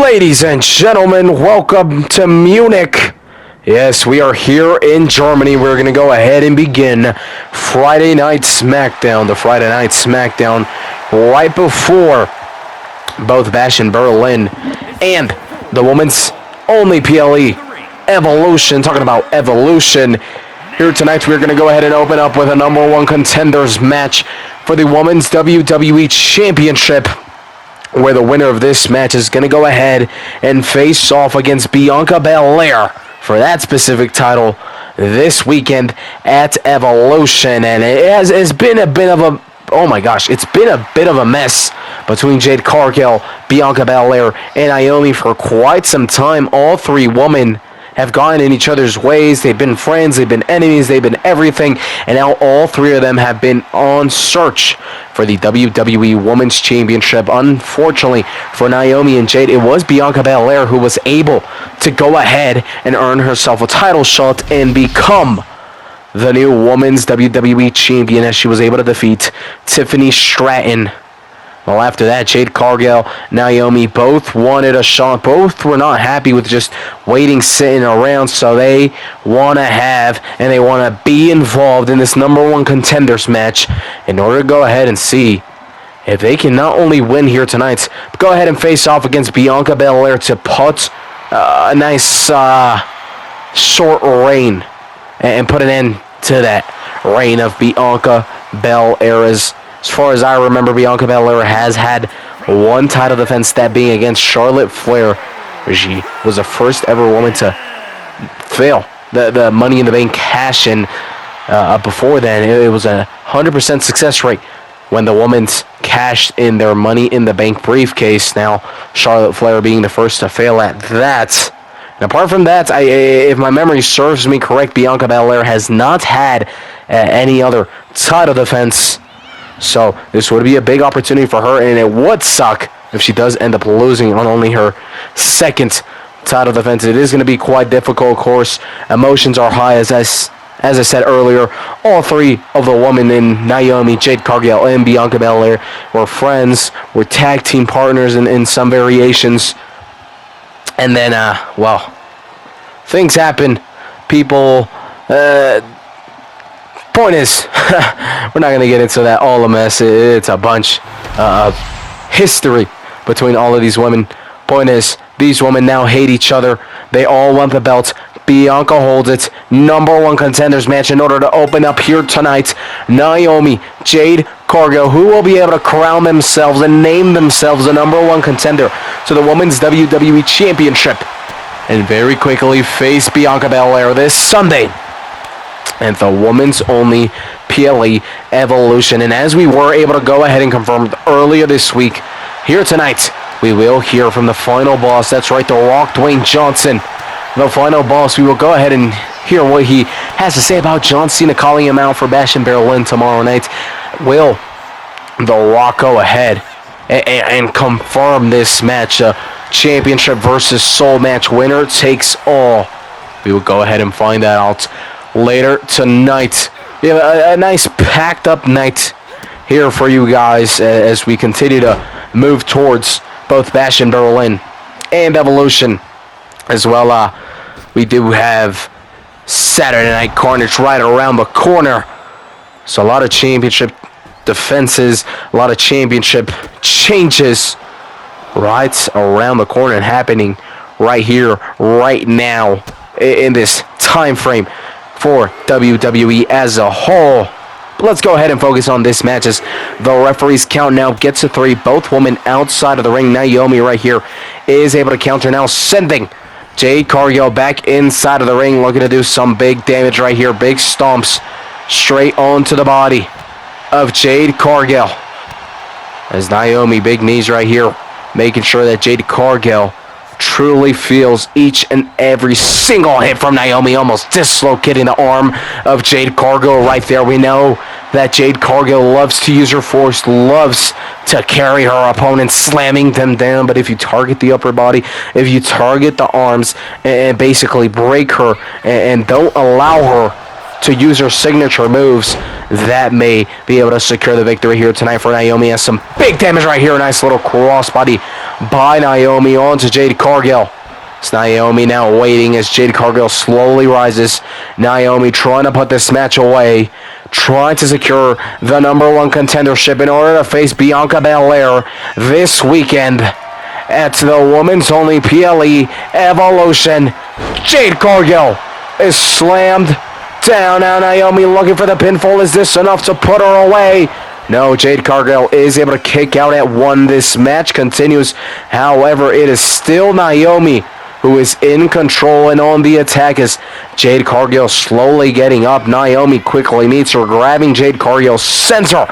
Ladies and gentlemen, welcome to Munich. Yes, we are here in Germany. We're going to go ahead and begin Friday Night SmackDown. The Friday Night SmackDown right before both Bash in Berlin and the women's only PLE Evolution. Talking about Evolution. Here tonight, we're going to go ahead and open up with a number one contenders match for the Women's WWE Championship, where the winner of this match is going to go ahead and face off against Bianca Belair for that specific title this weekend at Evolution. And it's been a bit of a, oh my gosh, it's been a bit of a mess between Jade Cargill, Bianca Belair, and Naomi for quite some time. All three women have gone in each other's ways. They've been friends, they've been enemies, they've been everything, and now all three of them have been on search for the WWE Women's Championship. Unfortunately for Naomi and Jade, it was Bianca Belair who was able to go ahead and earn herself a title shot and become the new Women's WWE Champion, as she was able to defeat Tiffany Stratton. Well, after that, Jade Cargill, Naomi both wanted a shot. Both were not happy with just waiting, sitting around, so they want to have and they want to be involved in this number one contenders match in order to go ahead and see if they can not only win here tonight, but go ahead and face off against Bianca Belair to put a nice short reign and put an end to that reign of Bianca Belair. As far as I remember, Bianca Belair has had one title defense, that being against Charlotte Flair, where she was the first ever woman to fail the Money in the Bank cash-in. Before then, it was a 100% success rate when the women cashed in their Money in the Bank briefcase. Now, Charlotte Flair being the first to fail at that. And apart from that, if my memory serves me correct, Bianca Belair has not had any other title defense. So this would be a big opportunity for her, and it would suck if she does end up losing on only her second title defense. It is going to be quite difficult, of course. Emotions are high, as I said earlier. All three of the women in Naomi, Jade Cargill, and Bianca Belair were friends, were tag team partners in some variations. And then, well, things happen. People... Point is, we're not going to get into that all a mess. It's a bunch of history between all of these women. Point is, these women now hate each other. They all want the belt. Bianca holds it. Number one contenders match in order to open up here tonight. Naomi, Jade Cargill, who will be able to crown themselves and name themselves the number one contender to the Women's WWE Championship. And very quickly face Bianca Belair this Sunday and the women's only PLE Evolution. And as we were able to go ahead and confirm earlier this week, here tonight, we will hear from the final boss. That's right, The Rock, Dwayne Johnson. The final boss. We will go ahead and hear what he has to say about John Cena calling him out for Bash in Berlin tomorrow night. Will The Rock go ahead and confirm this match? Championship versus Soul match. Winner takes all. We will go ahead and find that out later tonight. We have a nice packed up night here for you guys as we continue to move towards both Bash in Berlin and Evolution as well. We do have Saturday Night Carnage right around the corner, so a lot of championship defenses, a lot of championship changes right around the corner and happening right here, right now in this time frame for WWE as a whole. But let's go ahead and focus on this match as the referee's count now gets to 3. Both women outside of the ring. Naomi right here is able to counter now, sending Jade Cargill back inside of the ring, looking to do some big damage right here. Big stomps straight onto the body of Jade Cargill. As Naomi, big knees right here, making sure that Jade Cargill truly feels each and every single hit from Naomi, almost dislocating the arm of Jade Cargill right there. We know that Jade Cargill loves to use her force, loves to carry her opponents, slamming them down. But if you target the upper body, if you target the arms and basically break her and don't allow her to use her signature moves that may be able to secure the victory here tonight for Naomi. Has some big damage right here. Nice little crossbody by Naomi onto Jade Cargill. It's Naomi now waiting as Jade Cargill slowly rises. Naomi trying to put this match away, trying to secure the #1 contendership in order to face Bianca Belair this weekend at the Women's Only PLE Evolution. Jade Cargill is slammed down. Now Naomi looking for the pinfall. Is this enough to put her away? No, Jade Cargill is able to kick out at 1. This match continues. However, it is still Naomi who is in control and on the attack as Jade Cargill slowly getting up. Naomi quickly meets her, grabbing Jade Cargill, sends her,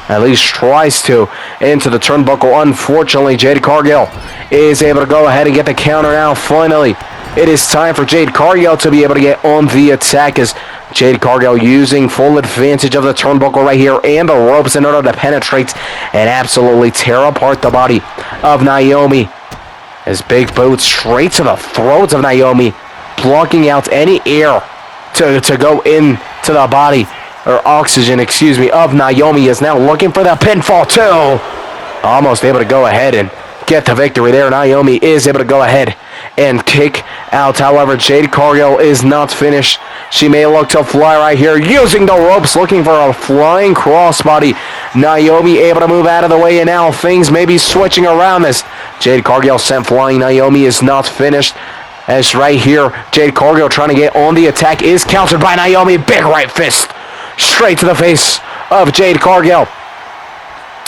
at least tries to, into the turnbuckle. Unfortunately, Jade Cargill is able to go ahead and get the counter now. Finally, it is time for Jade Cargill to be able to get on the attack as Jade Cargill using full advantage of the turnbuckle right here and the ropes in order to penetrate and absolutely tear apart the body of Naomi. As big boot straight to the throat of Naomi, blocking out any air to go into the body, or oxygen, of Naomi, is now looking for the pinfall too. Almost able to go ahead and get the victory there. Naomi is able to go ahead and kick out. However, Jade Cargill is not finished. She may look to fly right here, using the ropes, looking for a flying crossbody. Naomi able to move out of the way, and now things may be switching around as Jade Cargill sent flying. Naomi is not finished. As right here, Jade Cargill trying to get on the attack is countered by Naomi. Big right fist straight to the face of Jade Cargill.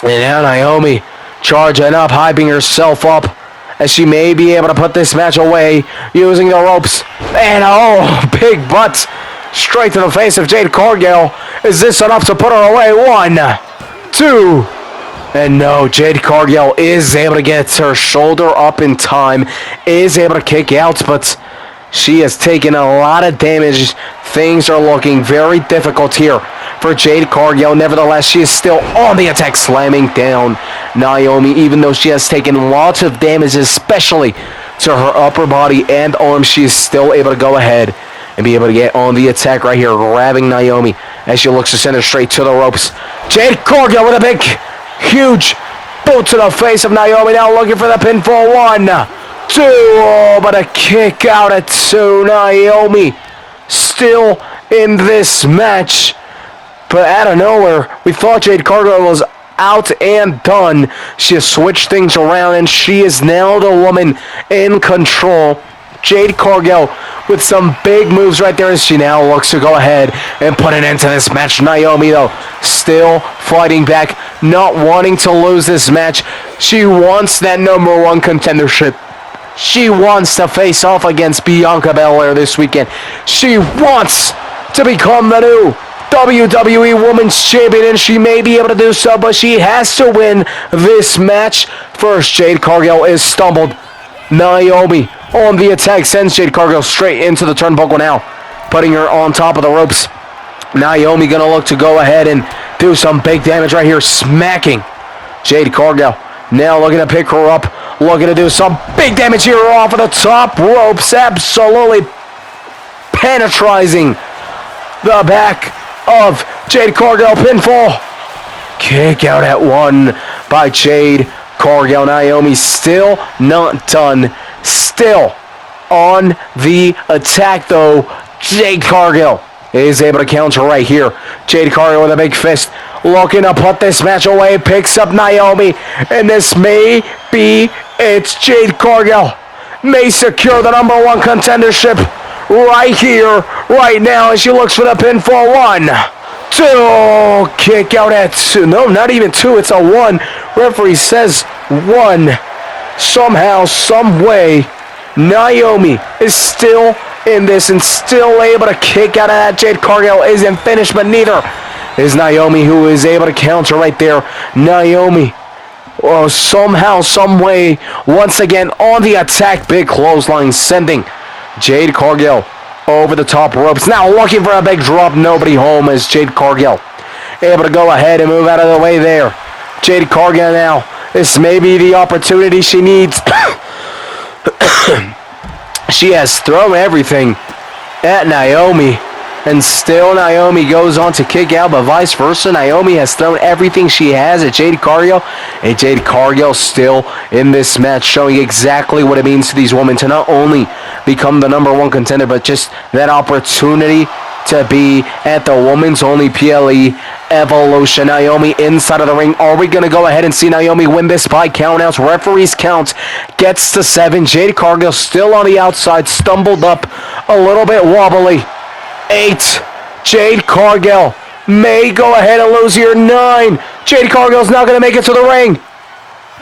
And now Naomi charging up, hyping herself up as she may be able to put this match away using the ropes. And big butt straight to the face of Jade Cargill. Is this enough to put her away? 1, 2, and no, Jade Cargill is able to get her shoulder up in time, is able to kick out, but she has taken a lot of damage. Things are looking very difficult here for Jade Cargill. Nevertheless, she is still on the attack, slamming down Naomi, even though she has taken lots of damage, especially to her upper body and arms. She is still able to go ahead and be able to get on the attack right here, grabbing Naomi as she looks to send her straight to the ropes. Jade Cargill with a big, huge boot to the face of Naomi, now looking for the pinfall. 1, 2, but a kick out at 2. Naomi still in this match, but out of nowhere, we thought Jade Cargill was out and done. She has switched things around, and she is now the woman in control. Jade Cargill with some big moves right there as she now looks to go ahead and put an end to this match. Naomi, though, still fighting back, not wanting to lose this match. She wants that #1 contendership. She wants to face off against Bianca Belair this weekend. She wants to become the new WWE Women's Champion, and she may be able to do so, but she has to win this match first. Jade Cargill is stumbled. Naomi on the attack sends Jade Cargill straight into the turnbuckle now, putting her on top of the ropes. Naomi gonna look to go ahead and do some big damage right here, smacking Jade Cargill. Now looking to pick her up, looking to do some big damage here off of the top ropes, absolutely penetrating the back of Jade Cargill. Pinfall. Kick out at 1 by Jade Cargill. Naomi still not done. Still on the attack though. Jade Cargill is able to counter right here. Jade Cargill with a big fist, looking to put this match away. Picks up Naomi, and this may be it's Jade Cargill may secure the #1 contendership right here, right now, as she looks for the pinfall. 1, 2, kick out at 2. No, not even 2. It's a 1. Referee says 1. Somehow, some way, Naomi is still in this and still able to kick out of that. Jade Cargill isn't finished, but neither is Naomi, who is able to counter right there. Naomi, somehow, some way, once again on the attack. Big clothesline sending Jade Cargill over the top ropes. Now looking for a big drop. Nobody home as Jade Cargill able to go ahead and move out of the way there. Jade Cargill now. This may be the opportunity she needs. She has thrown everything at Naomi. And still Naomi goes on to kick out, but vice versa. Naomi has thrown everything she has at Jade Cargill. And Jade Cargill still in this match, showing exactly what it means to these women to not only become the #1 contender, but just that opportunity to be at the women's only PLE Evolution. Naomi inside of the ring. Are we going to go ahead and see Naomi win this by countouts? Referee's count gets to 7. Jade Cargill still on the outside, stumbled up a little bit wobbly. 8. Jade Cargill may go ahead and lose here. 9. Jade Cargill's not going to make it to the ring.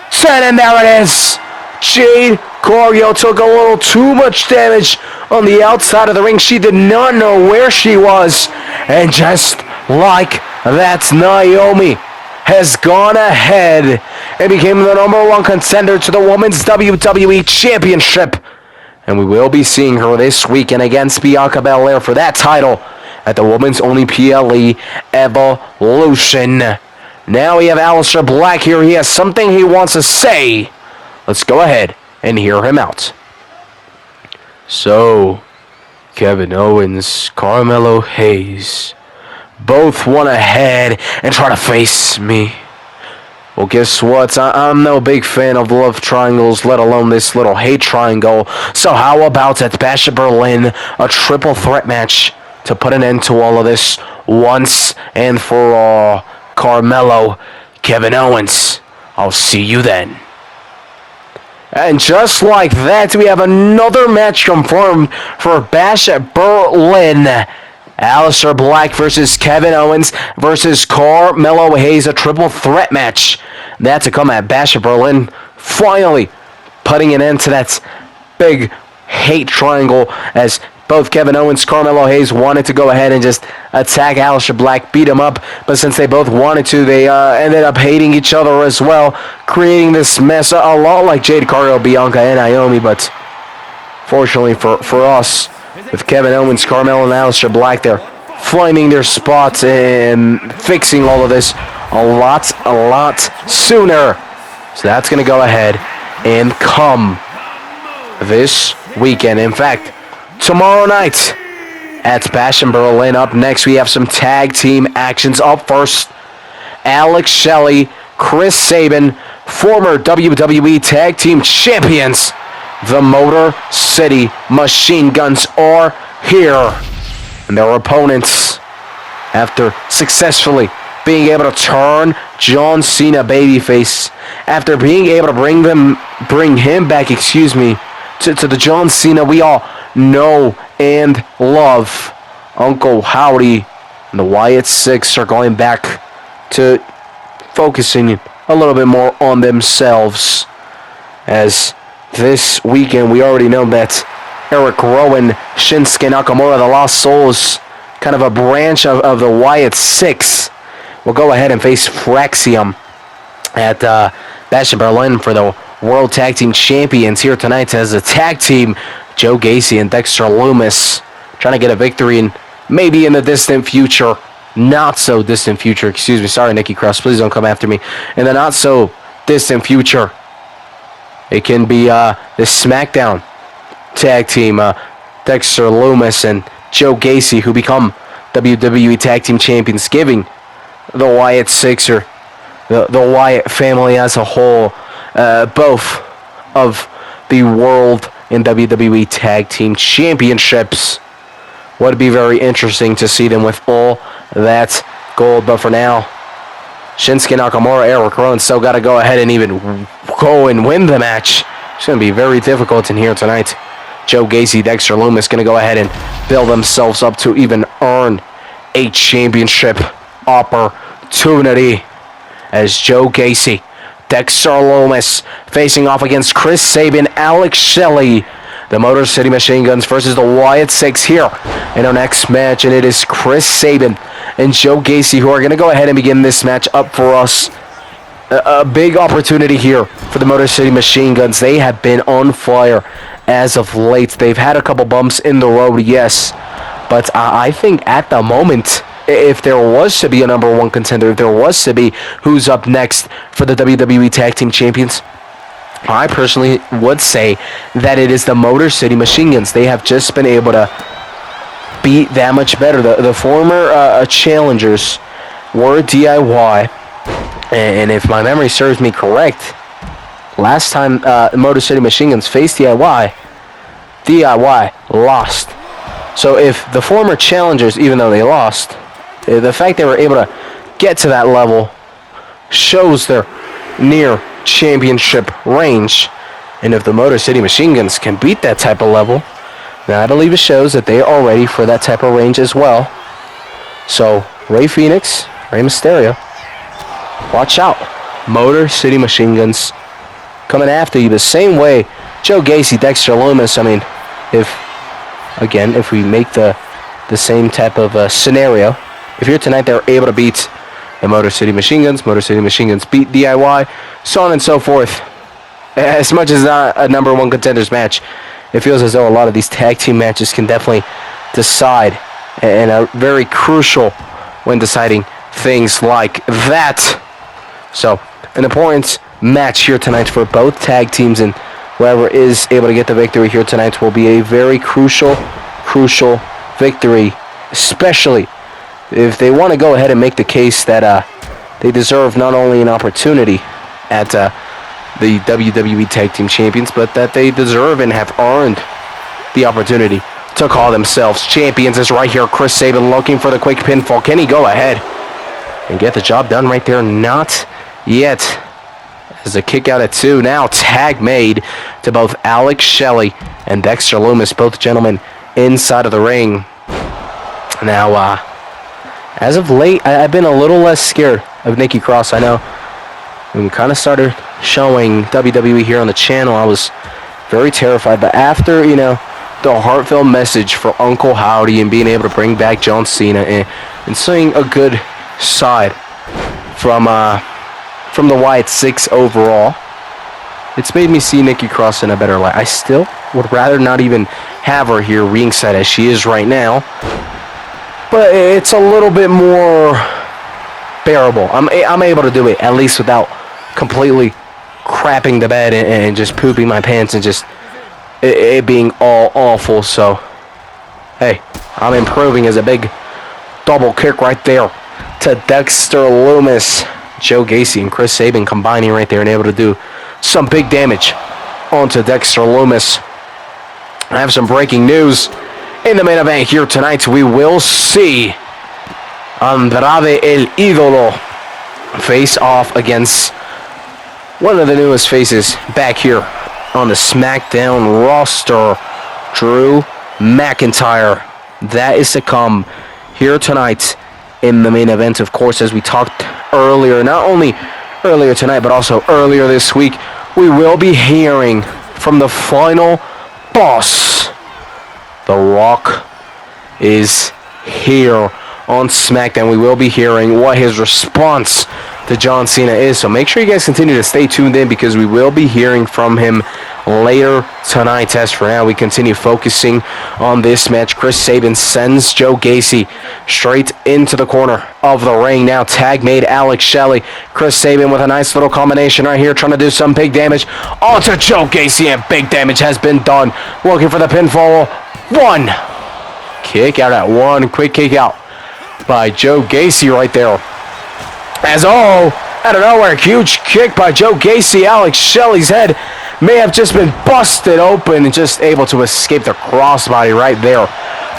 10, and there it is. Jade Cargill took a little too much damage on the outside of the ring. She did not know where she was. And just like that, Naomi has gone ahead and became the #1 contender to the Women's WWE Championship. And we will be seeing her this weekend against Bianca Belair for that title at the Women's Only PLE Evolution. Now we have Aleister Black here. He has something he wants to say. Let's go ahead and hear him out. So, Kevin Owens, Carmelo Hayes, both went ahead and try to face me. Well, guess what? I'm no big fan of love triangles, let alone this little hate triangle. So how about at Bash at Berlin, a triple threat match to put an end to all of this once and for all? Carmelo, Kevin Owens, I'll see you then. And just like that, we have another match confirmed for Bash at Berlin. Aleister Black versus Kevin Owens versus Carmelo Hayes, a triple threat match. That to come at Bash at Berlin. Finally putting an end to that big hate triangle as both Kevin Owens, Carmelo Hayes wanted to go ahead and just attack Aleister Black, beat him up. But since they both wanted to, they ended up hating each other as well, creating this mess a lot like Jade Cargill, Bianca, and Naomi. But fortunately for us, with Kevin Owens, Carmelo, and Aleister Black, they're finding their spots and fixing all of this a lot sooner. So that's going to go ahead and come this weekend. In fact, tomorrow night at Bash in Berlin. Up next, we have some tag team actions. Up first, Alex Shelley, Chris Sabin, former WWE Tag Team Champions. The Motor City Machine Guns are here. And their opponents, after successfully being able to turn John Cena babyface, after being able to bring him back, to the John Cena we all know and love. Uncle Howdy and the Wyatt Six are going back to focusing a little bit more on themselves. As this weekend, we already know that Eric Rowan, Shinsuke Nakamura, the Lost Souls, kind of a branch of the Wyatt Six, will go ahead and face Fraxium at Bash in Berlin for the World Tag Team Champions here tonight as a tag team. Joe Gacy and Dexter Lumis trying to get a victory in maybe in the distant future. Not so distant future, excuse me. Sorry, Nikki Cross, please don't come after me. In the not so distant future, it can be the SmackDown tag team, Dexter Lumis and Joe Gacy, who become WWE Tag Team Champions, giving the Wyatt Six or the Wyatt family as a whole both of the World and WWE Tag Team Championships. Would be very interesting to see them with all that gold. But for now, Shinsuke Nakamura, Eric Rowan still got to go ahead and even go and win the match. It's going to be very difficult in here tonight. Joe Gacy, Dexter Lumis going to go ahead and build themselves up to even earn a championship opportunity. As Joe Gacy, Dexter Lumis facing off against Chris Sabin, Alex Shelley, the Motor City Machine Guns versus the Wyatt Six here in our next match. And it is Chris Sabin and Joe Gacy who are going to go ahead and begin this match up for us. A big opportunity here for the Motor City Machine Guns. They have been on fire as of late. They've had a couple bumps in the road, yes. But I think at the moment, if there was to be a number one contender, if there was to be who's up next for the WWE Tag Team Champions, I personally would say that it is the Motor City Machine Guns. They have just been able to beat that much better. The former challengers were DIY, and if my memory serves me correct, last time Motor City Machine Guns faced DIY lost. So if the former challengers, even though they lost, the fact they were able to get to that level shows their near championship range. And if the Motor City Machine Guns can beat that type of level, then I believe it shows that they are ready for that type of range as well. So Rey Fenix, Rey Mysterio, watch out. Motor City Machine Guns coming after you the same way Joe Gacy, Dexter Lumis. I mean, if we make the same type of scenario, if here tonight they're able to beat the Motor City Machine Guns beat DIY, so on and so forth. As much as not a number one contenders match, it feels as though a lot of these tag team matches can definitely decide, and are very crucial when deciding things like that. So, an important match here tonight for both tag teams, and whoever is able to get the victory here tonight will be a very crucial victory, especially if they want to go ahead and make the case that they deserve not only an opportunity at the WWE Tag Team Champions, but that they deserve and have earned the opportunity to call themselves champions. Is right here Chris Sabin looking for the quick pinfall. Can he go ahead and get the job done right there? Not yet. As a kick out at 2. Now tag made to both Alex Shelley and Dexter Lumis, both gentlemen inside of the ring. Now, as of late, I've been a little less scared of Nikki Cross. I know when we kind of started showing WWE here on the channel, I was very terrified. But after, the heartfelt message for Uncle Howdy and being able to bring back John Cena and seeing a good side from the Wyatt 6 overall, it's made me see Nikki Cross in a better light. I still would rather not even have her here ringside as she is right now, but it's a little bit more bearable. I'm able to do it, at least without completely crapping the bed and just pooping my pants and just it being all awful. So, hey, I'm improving. As a big double kick right there to Dexter Lumis. Joe Gacy and Chris Sabin combining right there and able to do some big damage onto Dexter Lumis. I have some breaking news in the main event here tonight. We will see Andrade El Idolo face off against one of the newest faces back here on the SmackDown roster, Drew McIntyre. That is to come here tonight in the main event. Of course, as we talked earlier, not only earlier tonight, but also earlier this week, we will be hearing from the final boss. The Rock is here on SmackDown. We will be hearing what his response to John Cena is. So make sure you guys continue to stay tuned in, because we will be hearing from him later tonight. As for now, we continue focusing on this match. Chris Sabin sends Joe Gacy straight into the corner of the ring. Now tag made Alex Shelley. Chris Sabin with a nice little combination right here, trying to do some big damage onto Joe Gacy, and big damage has been done. Looking for the pinfall. 1. Kick out at 1. Quick kick out by Joe Gacy right there. As out of nowhere, huge kick by Joe Gacy. Alex Shelley's head may have just been busted open and just able to escape the crossbody right there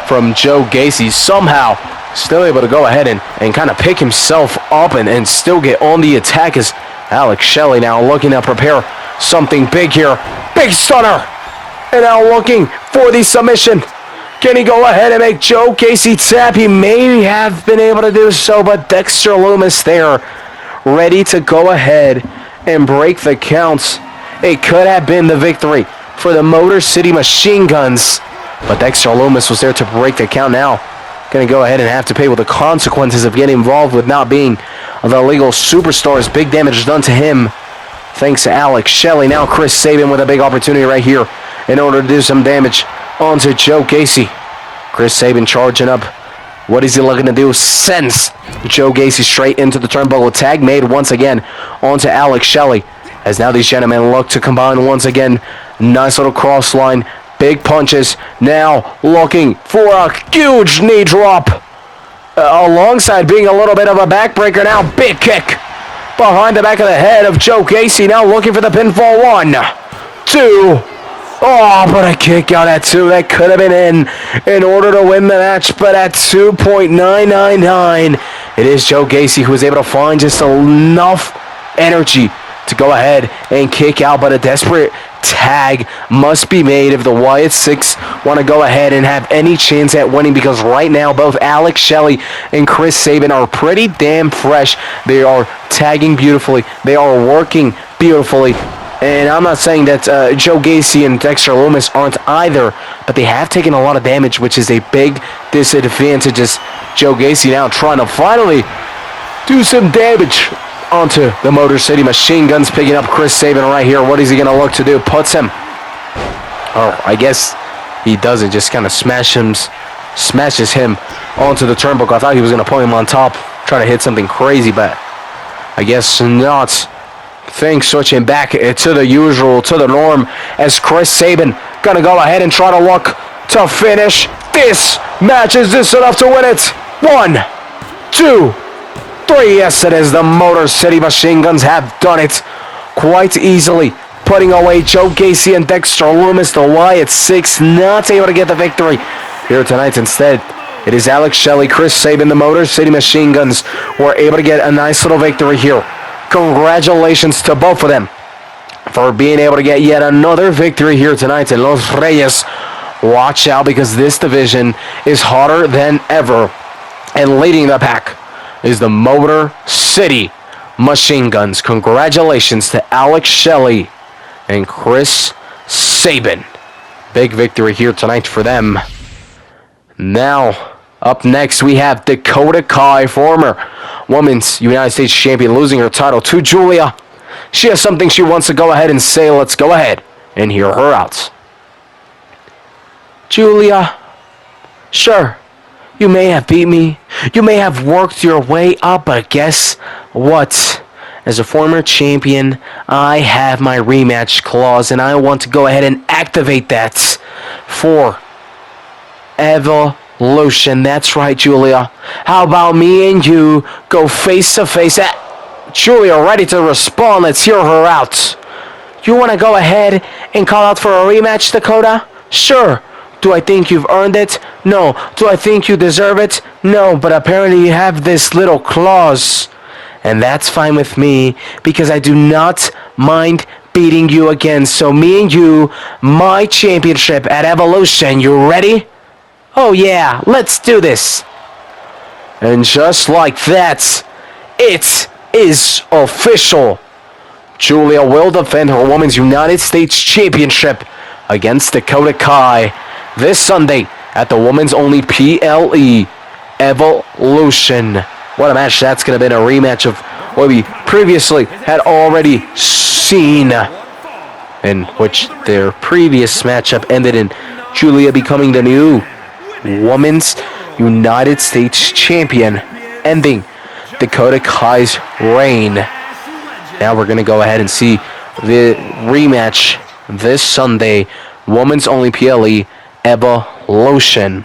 from Joe Gacy. Somehow still able to go ahead and kind of pick himself up and still get on the attack, as Alex Shelley now looking to prepare something big here. Big stunner. And now looking for the submission. Can he go ahead and make Joe Gacy tap? He may have been able to do so, but Dexter Lumis there, ready to go ahead and break the counts. It could have been the victory for the Motor City Machine Guns, but Dexter Lumis was there to break the count. Now going to go ahead and have to pay with the consequences of getting involved with not being the legal superstars. Big damage done to him thanks to Alex Shelley. Now Chris Sabin with a big opportunity right here in order to do some damage onto Joe Gacy. Chris Sabin charging up. What is he looking to do? Sends Joe Gacy straight into the turnbuckle. Tag made once again onto Alex Shelley, as now these gentlemen look to combine once again. Nice little cross line Big punches. Now looking for a huge knee drop. Alongside being a little bit of a backbreaker now. Big kick behind the back of the head of Joe Gacy. Now looking for the pinfall. 1, 2. Oh, but a kick out at 2. That could have been in order to win the match. But at 2.999, it is Joe Gacy who was able to find just enough energy to go ahead and kick out. But a desperate tag must be made if the Wyatt Six want to go ahead and have any chance at winning, because right now both Alex Shelley and Chris Sabin are pretty damn fresh. They are tagging beautifully. They are working beautifully. And I'm not saying that Joe Gacy and Dexter Lumis aren't either, but they have taken a lot of damage, which is a big disadvantage. As Joe Gacy now trying to finally do some damage onto the Motor City Machine Guns, picking up Chris Sabin right here. What is he going to look to do? Puts him. Oh, I guess he doesn't. Just kind of smashes him onto the turnbuckle. I thought he was going to put him on top, try to hit something crazy, but I guess not. Things switching back to the usual, to the norm, as Chris Sabin going to go ahead and try to look to finish this match. Is this enough to win it? 1, 2, 3. Yes, it is. The Motor City Machine Guns have done it quite easily, putting away Joe Gacy and Dexter Lumis. The Wyatt Six not able to get the victory here tonight. Instead, it is Alex Shelley, Chris Sabin, the Motor City Machine Guns were able to get a nice little victory here. Congratulations to both of them for being able to get yet another victory here tonight in Los Reyes. Watch out, because this division is hotter than ever. And leading the pack is the Motor City Machine Guns. Congratulations to Alex Shelley and Chris Sabin. Big victory here tonight for them. Now, up next, we have Dakota Kai, former Women's United States Champion, losing her title to Julia. She has something she wants to go ahead and say. Let's go ahead and hear her out. Julia, sure, you may have beat me. You may have worked your way up, but guess what? As a former champion, I have my rematch clause, and I want to go ahead and activate that for Evolution. That's right, Julia. How about me and you go face to face? Julia ready to respond. Let's hear her out. You want to go ahead and call out for a rematch, Dakota? Sure. Do I think you've earned it? No. Do I think you deserve it? No, but apparently you have this little clause. And that's fine with me, because I do not mind beating you again. So me and you, my championship at Evolution. You ready? Oh yeah, let's do this. And just like that, it is official. Julia will defend her Women's United States Championship against Dakota Kai this Sunday at the Women's Only PLE Evolution. What a match that's going to be, a rematch of what we previously had already seen, in which their previous matchup ended in Julia becoming the new Women's United States Champion, ending Dakota Kai's reign. Now we're going to go ahead and see the rematch this Sunday, Women's Only PLE Evolution.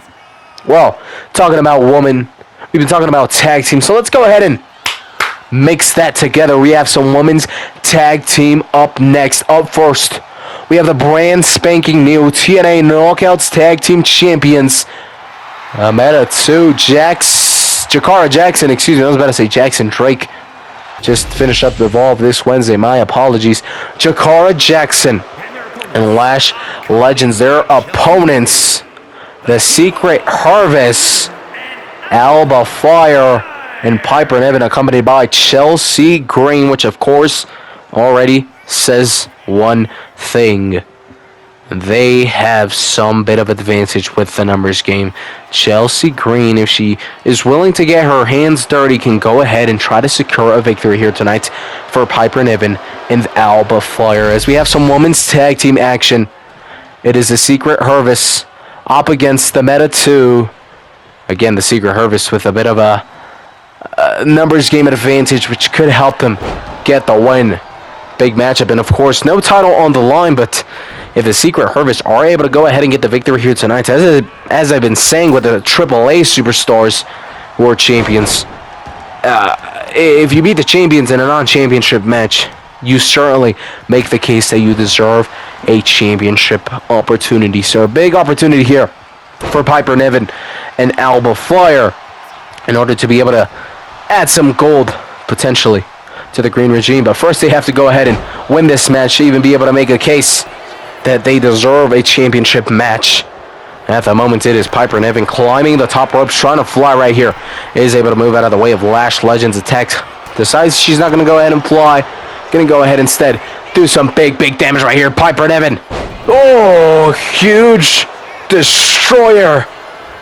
Well, talking about women, we've been talking about tag team, so let's go ahead and mix that together. We have some women's tag team up next. Up first, we have the brand spanking new TNA Knockouts Tag Team Champions, Meta 2, Jakara Jackson, I was about to say Jackson Drake. Just finished up the Evolve this Wednesday, my apologies. Jakara Jackson and Lash Legends, their opponents, the Secret Harvest, Alba Fire, and Piper Niven, accompanied by Chelsea Green, which of course already says one thing. They have some bit of advantage with the numbers game. Chelsea Green, if she is willing to get her hands dirty, can go ahead and try to secure a victory here tonight for Piper Niven and Alba Fire. As we have some women's tag team action, it is the Secret Harvest up against the Meta 2. Again, the Secret Harvest with a bit of a numbers game advantage, which could help them get the win. Big matchup, and of course, no title on the line, but if the Secret Harvest are able to go ahead and get the victory here tonight, as I've been saying with the AAA Superstars who are champions, if you beat the champions in a non-championship match, you certainly make the case that you deserve a championship opportunity. So a big opportunity here for Piper Niven and Alba Fire in order to be able to add some gold, potentially, to the Green Regime. But first they have to go ahead and win this match to even be able to make a case that they deserve a championship match. At the moment, it is Piper Niven climbing the top ropes, trying to fly right here. Is able to move out of the way of Lash Legend's attack. Decides she's not going to go ahead and fly. Going to go ahead instead. Do some big damage right here. Piper Niven. Oh, huge destroyer.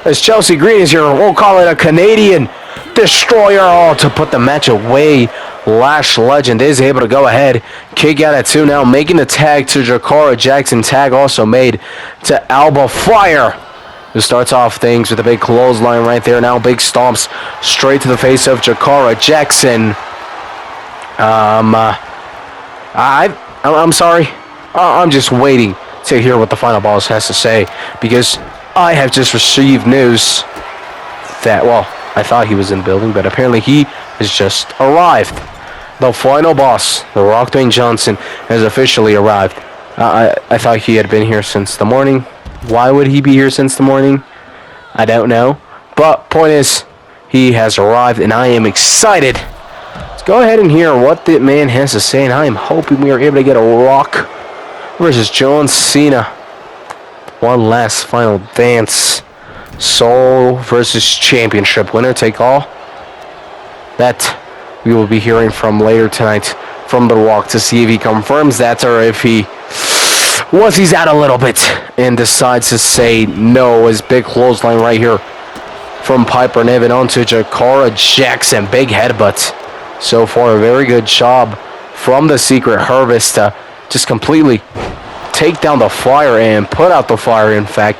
As Chelsea Green is here, we'll call it a Canadian destroyer. Oh, to put the match away. Lash Legend is able to go ahead, kick out at 2 now, making the tag to Jakara Jackson. Tag also made to Alba Fire, who starts off things with a big clothesline right there. Now big stomps straight to the face of Jakara Jackson. I'm sorry. I'm just waiting to hear what the final boss has to say, because I have just received news that, well, I thought he was in the building, but apparently he has just arrived. The final boss, The Rock Dwayne Johnson, has officially arrived. I thought he had been here since the morning. Why would he be here since the morning? I don't know. But point is, he has arrived, and I am excited. Let's go ahead and hear what the man has to say, and I am hoping we are able to get a Rock versus John Cena. One last final dance. Soul versus Championship. Winner take all. That we will be hearing from later tonight from The Rock to see if he confirms that or if he he's out a little bit and decides to say no. His big clothesline right here from Piper Niven onto Jakara Jackson. Big headbutt. So far, a very good job from the Secret Harvest to just completely take down the fire and put out the fire, in fact,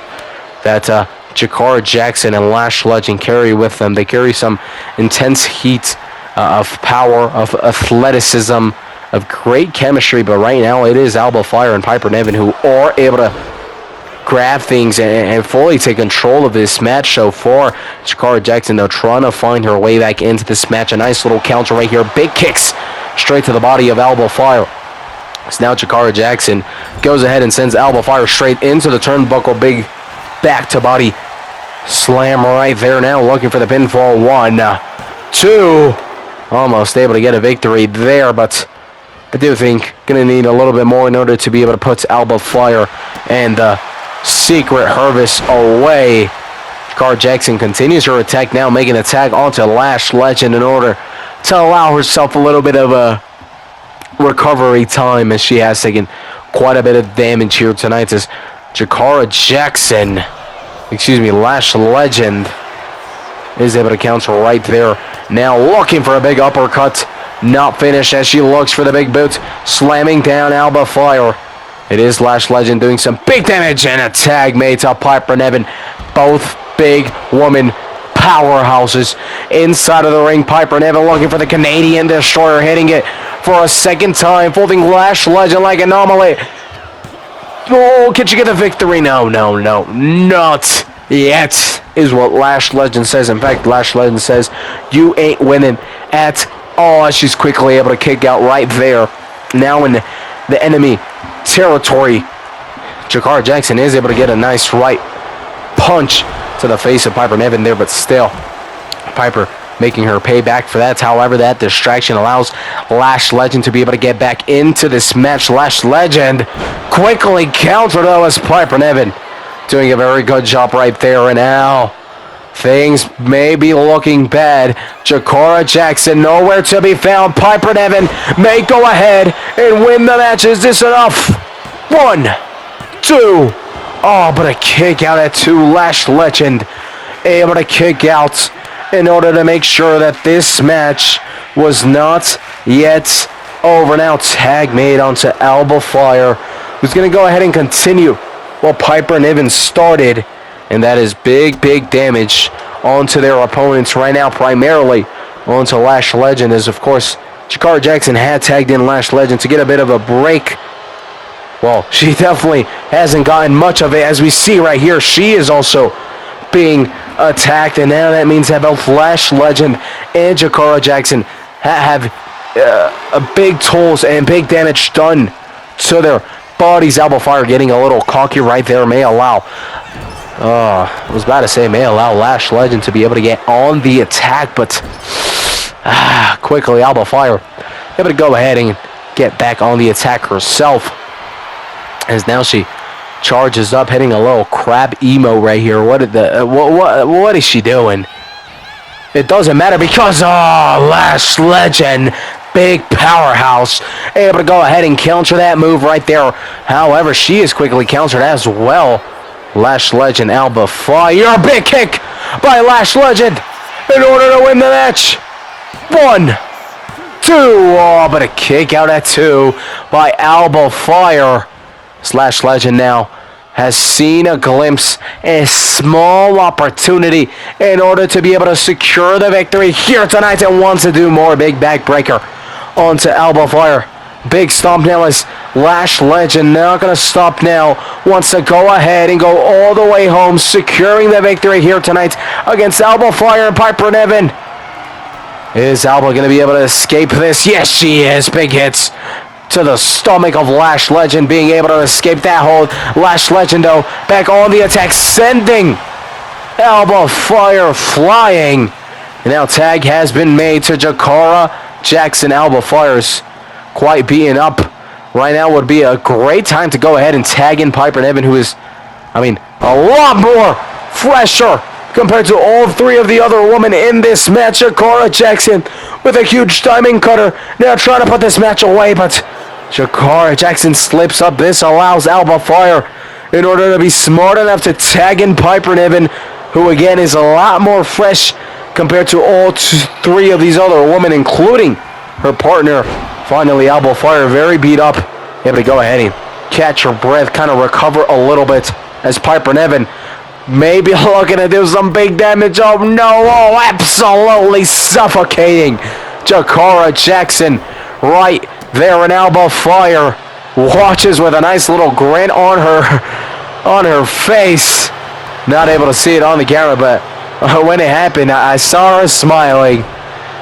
that Jakara Jackson and Lash Legend carry with them. They carry some intense heat of power, of athleticism, of great chemistry, but right now it is Alba Fire and Piper Niven who are able to grab things and fully take control of this match so far. Jakara Jackson, though, trying to find her way back into this match. A nice little counter right here. Big kicks straight to the body of Alba Fire. So now Jakara Jackson goes ahead and sends Alba Fire straight into the turnbuckle. Big back-to-body slam right there now, looking for the pinfall. 1, 2. Almost able to get a victory there, but I do think going to need a little bit more in order to be able to put Alba Fire and the Secret Harvest away. Jakara Jackson continues her attack now, making a tag onto Lash Legend in order to allow herself a little bit of a recovery time, as she has taken quite a bit of damage here tonight as Lash Legend is able to counter right there. Now looking for a big uppercut. Not finished as she looks for the big boot. Slamming down Alba Fire. It is Lash Legend doing some big damage, and a tag made to Piper Niven. Both big woman powerhouses inside of the ring. Piper Niven looking for the Canadian Destroyer, hitting it for a second time, folding Lash Legend like an anomaly. Oh, can she get the victory? No, not yet, is what Lash Legend says. In fact, Lash Legend says, you ain't winning at all. She's quickly able to kick out right there. Now in the enemy territory, Jakara Jackson is able to get a nice right punch to the face of Piper Niven there, but still, Piper making her pay back for that. However, that distraction allows Lash Legend to be able to get back into this match. Lash Legend quickly countered though as Piper Niven doing a very good job right there. And now things may be looking bad. Jakara Jackson nowhere to be found. Piper Niven may go ahead and win the match. Is this enough? 1, 2. Oh, but a kick out at 2. Lash Legend able to kick out in order to make sure that this match was not yet over. Now tag made onto Alba Fire, who's going to go ahead and continue what Piper Niven started, and that is big damage onto their opponents right now, primarily onto Lash Legend, as of course Jakara Jackson had tagged in Lash Legend to get a bit of a break well, she definitely hasn't gotten much of it. As we see right here, she is also being attacked, and now that means that both Lash Legend and Jakara Jackson have a big tolls and big damage done to their bodies. Alba Fire getting a little cocky right there may allow, I was about to say may allow Lash Legend to be able to get on the attack, but quickly Alba Fire able to go ahead and get back on the attack herself, as now she charges up, hitting a little crab emo right here. What is she doing? It doesn't matter because Lash Legend, big powerhouse, able to go ahead and counter that move right there. However, she is quickly countered as well. Lash Legend, Alba Fire, big kick by Lash Legend in order to win the match. 1, 2, but a kick out at 2 by Alba Fire. Lash Legend now has seen a glimpse, a small opportunity in order to be able to secure the victory here tonight, and wants to do more. Big backbreaker onto Alba Fire. Big stomp now as Lash Legend not going to stop now. Wants to go ahead and go all the way home, securing the victory here tonight against Alba Fire and Piper Niven. Is Alba going to be able to escape this? Yes, she is. Big hits to the stomach of Lash Legend, being able to escape that hold. Lash Legend, though, back on the attack, sending Alba Fire flying. And now tag has been made to Jakara Jackson. Alba Fire's quite beaten up. Right now would be a great time to go ahead and tag in Piper Niven, who is, a lot more fresher compared to all 3 of the other women in this match. Jakara Jackson with a huge diamond cutter, now trying to put this match away, but Jakara Jackson slips up. This allows Alba Fire in order to be smart enough to tag in Piper Niven, who again is a lot more fresh compared to all 3 of these other women, including her partner. Finally, Alba Fire very beat up, able to go ahead and catch her breath, kind of recover a little bit, as Piper Niven maybe looking to do some big damage. Oh no, absolutely suffocating Jakara Jackson right there, and Alba Fire watches with a nice little grin on her face. Not able to see it on the camera, but when it happened, I saw her smiling,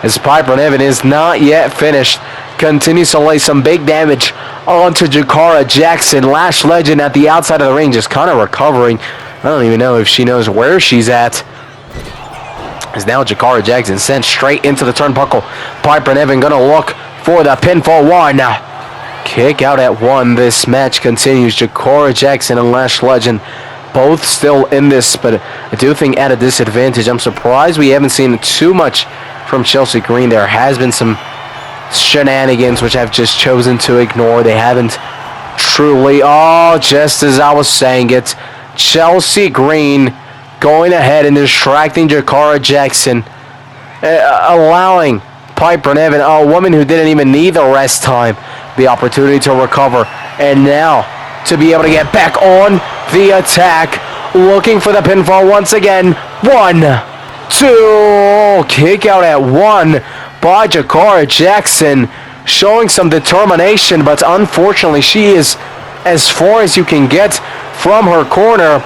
as Piper Niven is not yet finished. Continues to lay some big damage onto Jakara Jackson. Lash Legend at the outside of the ring, just kind of recovering. I don't even know if she knows where she's at. As now Jakara Jackson sent straight into the turnbuckle. Piper Niven gonna look for the pinfall. 1. Kick out at 1. This match continues. Jakara Jackson and Lash Legend both still in this, but I do think at a disadvantage. I'm surprised we haven't seen too much from Chelsea Green. There has been some shenanigans which I've just chosen to ignore. They haven't truly, just as I was saying it, Chelsea Green going ahead and distracting Jakara Jackson, allowing Piper Niven, a woman who didn't even need the rest time, the opportunity to recover, and now to be able to get back on the attack, looking for the pinfall once again. 1, 2, kick out at 1 by Jakara Jackson, showing some determination, but unfortunately she is as far as you can get from her corner,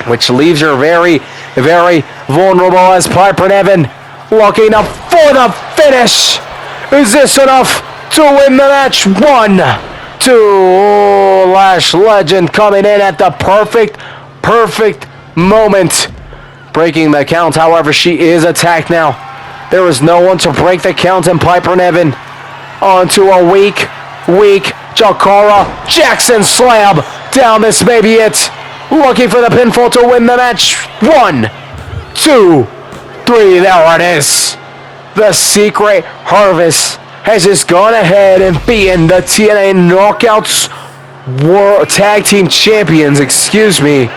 which leaves her very, very vulnerable, as Piper Niven looking up for the finish. Is this enough to win the match? 1, 2, Lash Legend coming in at the perfect moment, breaking the count. However, she is attacked now. There is no one to break the count, and Piper Niven onto a weak Jakara Jackson slam down. This may be it. Looking for the pinfall to win the match. 1, 2, 3. There it is. The Secret Harvest has just gone ahead and beaten the TNA Knockouts World Tag Team Champions. And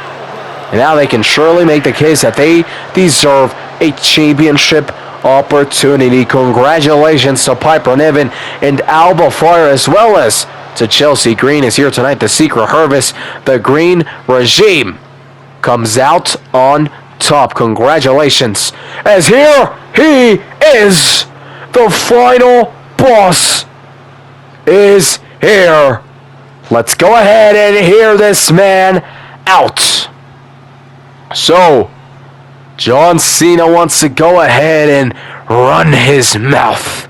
now they can surely make the case that they deserve a championship opportunity. Congratulations to Piper Niven and Alba Fire, as well as to Chelsea Green, is here tonight. The Secret Harvest, the Green Regime, comes out on top. Congratulations, as here he is. The final boss is here. Let's go ahead and hear this man out. So, John Cena wants to go ahead and run his mouth.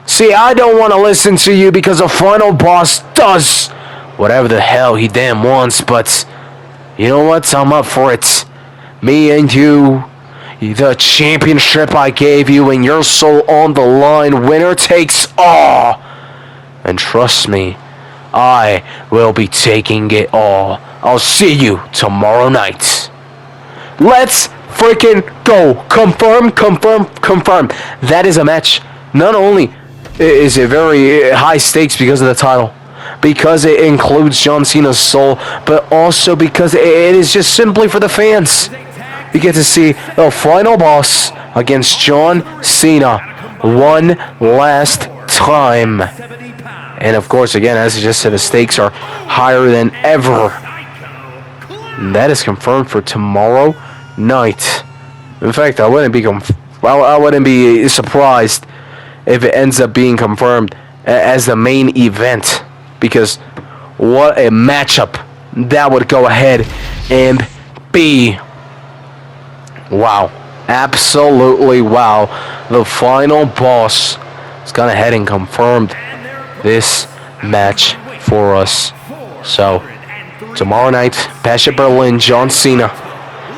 See, I don't want to listen to you because the final boss does whatever the hell he damn wants, but you know what? I'm up for it. Me and you, the championship I gave you and your soul on the line, winner takes all. And trust me, I will be taking it all. I'll see you tomorrow night. Let's freaking go. Confirm. That is a match. Not only is it very high stakes because of the title, because it includes John Cena's soul, but also because it is just simply for the fans. You get to see the final boss against John Cena one last time. And of course, again, as I just said, the stakes are higher than ever. And that is confirmed for tomorrow night. In fact, I wouldn't be surprised if it ends up being confirmed as the main event, because what a matchup that would go ahead and be. Wow, absolutely wow. The final boss has gone ahead and confirmed this match for us. So tomorrow night, Bash at Berlin, John Cena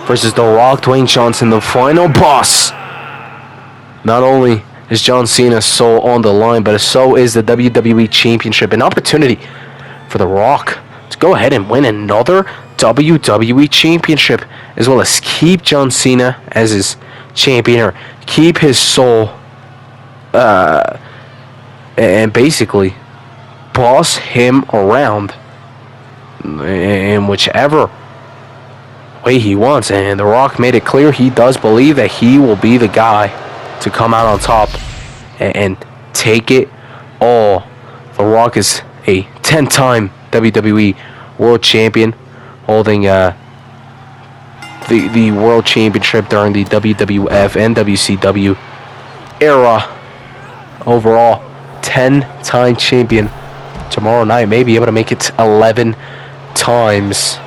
versus The Rock, Dwayne Johnson, the final boss. Not only is John Cena's soul on the line, but so is the WWE Championship. An opportunity for The Rock to go ahead and win another WWE Championship, as well as keep John Cena as his champion, or keep his soul, and basically boss him around in whichever way he wants. And The Rock made it clear he does believe that he will be the guy to come out on top and take it all. The Rock is a 10-time WWE World Champion, holding the World Championship during the WWF and WCW era. Overall, 10-time champion. Tomorrow night, may be able to make it 11 times.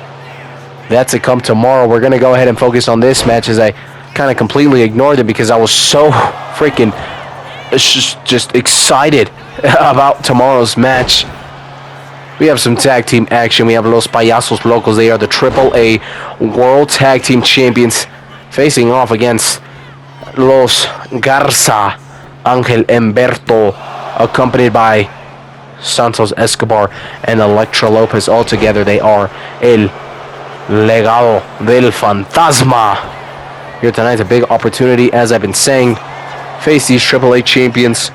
That's to come tomorrow. We're going to go ahead and focus on this match, as I kind of completely ignored it because I was so freaking just excited about tomorrow's match. We have some tag team action. We have Los Payasos Locos. They are the AAA World Tag Team Champions, facing off against Los Garza, Angel Humberto, accompanied by Santos Escobar and Elektra Lopez. All together, they are El Legado del Fantasma. Here tonight, a big opportunity, as I've been saying. Face these AAA champions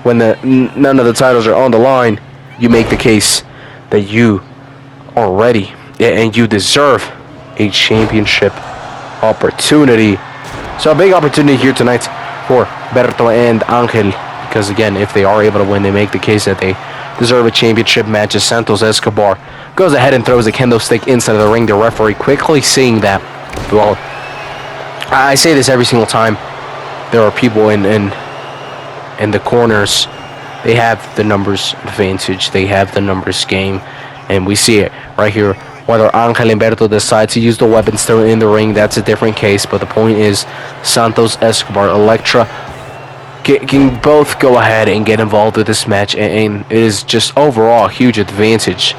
when none of the titles are on the line. You make the case that you are ready and you deserve a championship opportunity. So a big opportunity here tonight for Berto and Angel, because again, if they are able to win, they make the case that they deserve a championship match. As Santos Escobar goes ahead and throws a kendo stick inside of the ring, the referee quickly seeing that. Well, I say this every single time. There are people in the corners. They have the numbers advantage. They have the numbers game. And we see it right here. Whether Angel Humberto decides to use the weapons still in the ring, that's a different case. But the point is, Santos Escobar, Elektra can both go ahead and get involved with this match. And it is just overall a huge advantage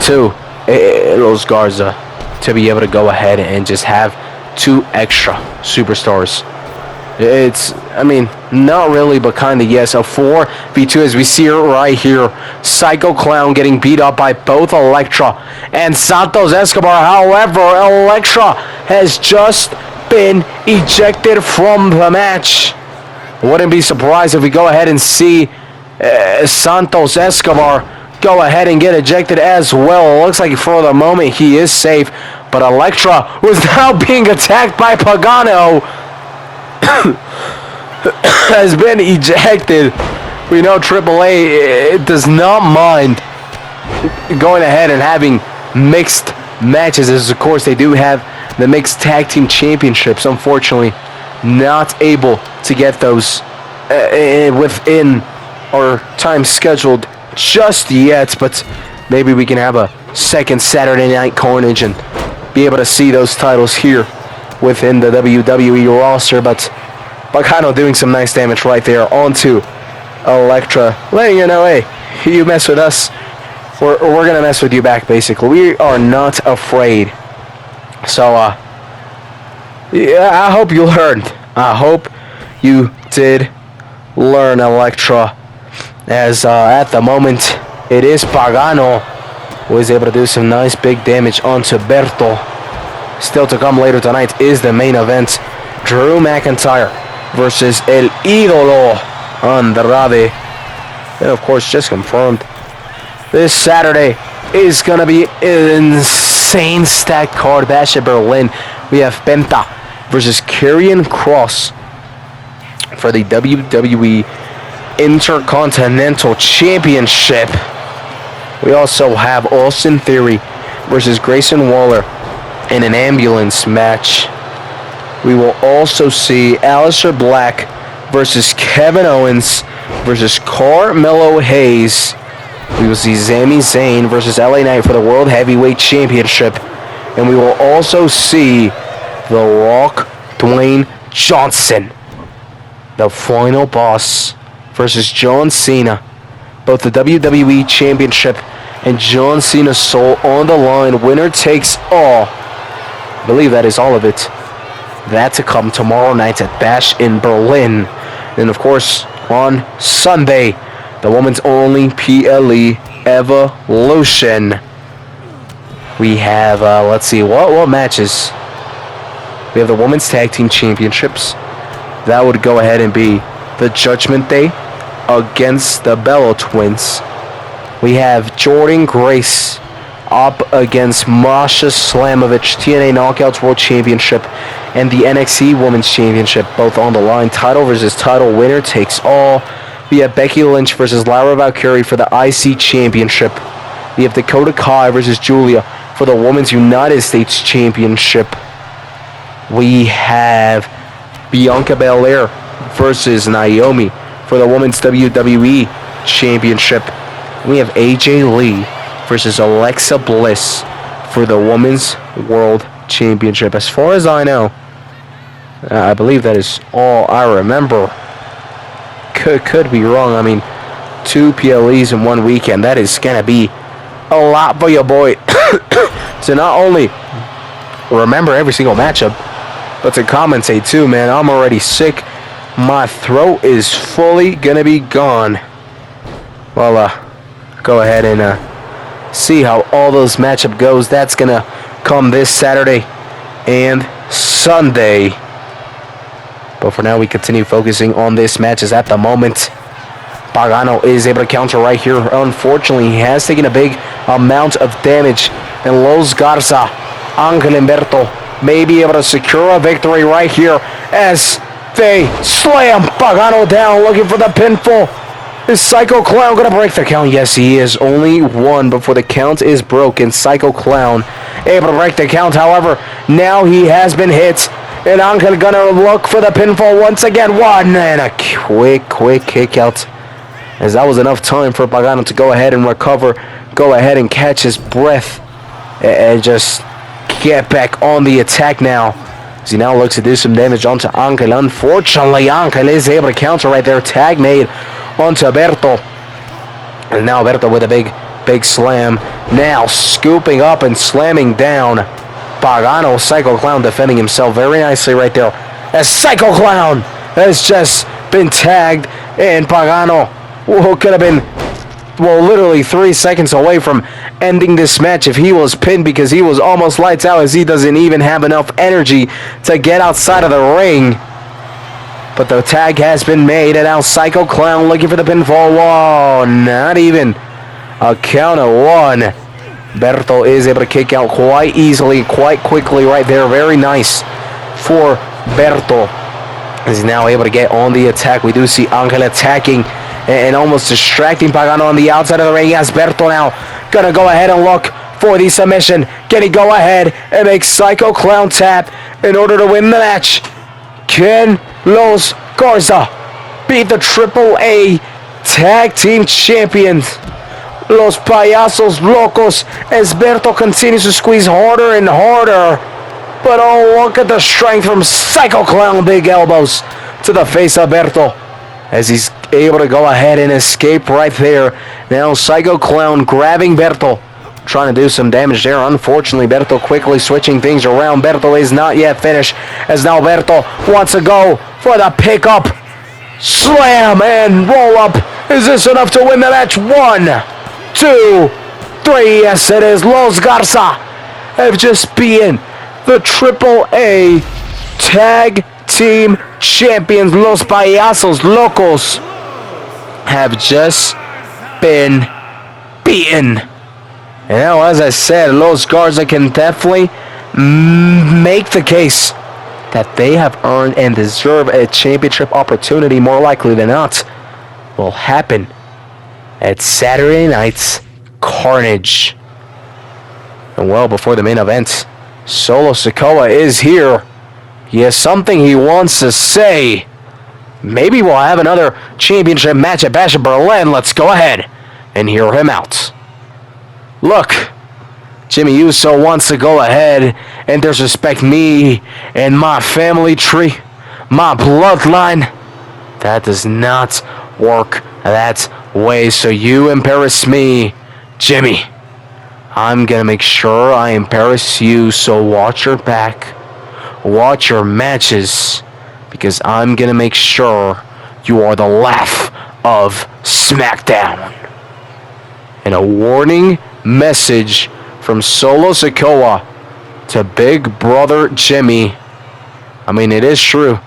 to Los Garza to be able to go ahead and just have two extra superstars. It's, I mean, not really, but kind of yes. A 4v2, as we see it right here. Psycho Clown getting beat up by both Elektra and Santos Escobar. However, Elektra has just been ejected from the match. Wouldn't be surprised if we go ahead and see Santos Escobar go ahead and get ejected as well. It looks like for the moment he is safe, but Elektra was now being attacked by Pagano. Has been ejected. We know AAA does not mind going ahead and having mixed matches, as of course they do have the mixed tag team championships. Unfortunately, not able to get those within our time scheduled just yet, but maybe we can have a second Saturday Night Carnage and be able to see those titles here within the WWE roster. But Pagano doing some nice damage right there onto Elektra, letting you know, hey, you mess with us, we're gonna mess with you back. Basically, we are not afraid. So yeah, I hope you learned. I hope you did learn, Elektra, as at the moment it is Pagano who is able to do some nice big damage onto Berto. Still to come later tonight is the main event, Drew McIntyre versus El Ídolo Andrade. And of course, just confirmed, this Saturday is going to be an insane stacked card. Bash at Berlin. We have Penta versus Karrion Kross for the WWE Intercontinental Championship. We also have Austin Theory versus Grayson Waller in an ambulance match. We will also see Aleister Black versus Kevin Owens versus Carmelo Hayes. We will see Sami Zayn versus LA Knight for the World Heavyweight Championship. And we will also see The Rock, Dwayne Johnson, the final boss, versus John Cena. Both the WWE Championship and John Cena's soul on the line. Winner takes all. I believe that is all of it. That to come tomorrow night at Bash in Berlin. And of course, on Sunday, the women's only PLE Evolution. We have, let's see, what matches? We have the Women's Tag Team Championships. That would go ahead and be the Judgment Day against the Bello Twins. We have Jordan Grace up against Masha Slamovich, TNA Knockouts World Championship and the NXT Women's Championship, both on the line. Title versus title, winner takes all. We have Becky Lynch versus Lara Valkyrie for the IC Championship. We have Dakota Kai versus Julia for the Women's United States Championship. We have Bianca Belair versus Naomi for the Women's WWE Championship. We have AJ Lee versus Alexa Bliss for the Women's World Championship. As far as I know, I believe that is all I remember. Could be wrong. I mean, 2 PLEs in one weekend. That is going to be a lot for your boy. To not only remember every single matchup, but to commentate too, man. I'm already sick. My throat is fully going to be gone. Well, go ahead and see how all those matchup goes. That's going to come this Saturday and Sunday. But for now, we continue focusing on this matches at the moment. Pagano is able to counter right here. Unfortunately, he has taken a big amount of damage. And Los Garza, Angel Humberto may be able to secure a victory right here as they slam Pagano down, looking for the pinfall. Is Psycho Clown going to break the count? Yes, he is. Only one before the count is broken. Psycho Clown able to break the count. However, now he has been hit. And Angel gonna look for the pinfall once again. One and a quick kick out. As that was enough time for Pagano to go ahead and recover. Go ahead and catch his breath. And just get back on the attack now. As he now looks to do some damage onto Angel. Unfortunately, Angel is able to counter right there. Tag made onto Berto. And now Berto with a big slam. Now scooping up and slamming down Pagano. Psycho Clown defending himself very nicely right there. As Psycho Clown has just been tagged. And Pagano, who could have been, well, literally 3 seconds away from ending this match if he was pinned, because he was almost lights out, as he doesn't even have enough energy to get outside of the ring. But the tag has been made, and now Psycho Clown looking for the pinfall. Whoa, not even a count of one. Berto is able to kick out quite easily, quite quickly right there. Very nice for Berto. He's now able to get on the attack. We do see Angel attacking and almost distracting Pagano on the outside of the ring. As Berto now gonna go ahead and look for the submission. Can he go ahead and make Psycho Clown tap in order to win the match? Can Los Garza beat the AAA Tag Team Champions? Los Payasos Locos. As Berto continues to squeeze harder and harder. But oh, look at the strength from Psycho Clown. Big elbows to the face of Berto, as he's able to go ahead and escape right there. Now Psycho Clown grabbing Berto, trying to do some damage there. Unfortunately, Berto quickly switching things around. Berto is not yet finished, as now Berto wants to go for the pickup. Slam and roll up. Is this enough to win the match? 1, 2, 3. Yes, it is. Los Garza have just beaten the AAA Tag Team Champions. Los Payasos Locos have just been beaten. And now, as I said, Los Garza can definitely make the case that they have earned and deserve a championship opportunity. More likely than not, will happen at Saturday night's Carnage. And well, before the main event, Solo Sikoa is here. He has something he wants to say. Maybe we'll have another championship match at Bash of Berlin. Let's go ahead and hear him out. Look, Jimmy Uso wants to go ahead and disrespect me and my family tree, my bloodline. That does not work that way. So you embarrass me, Jimmy. I'm gonna make sure I embarrass you. So watch your back, watch your matches, because I'm gonna make sure you are the laugh of SmackDown. And a warning message from Solo Sikoa to Big Brother Jimmy. I mean, it is true.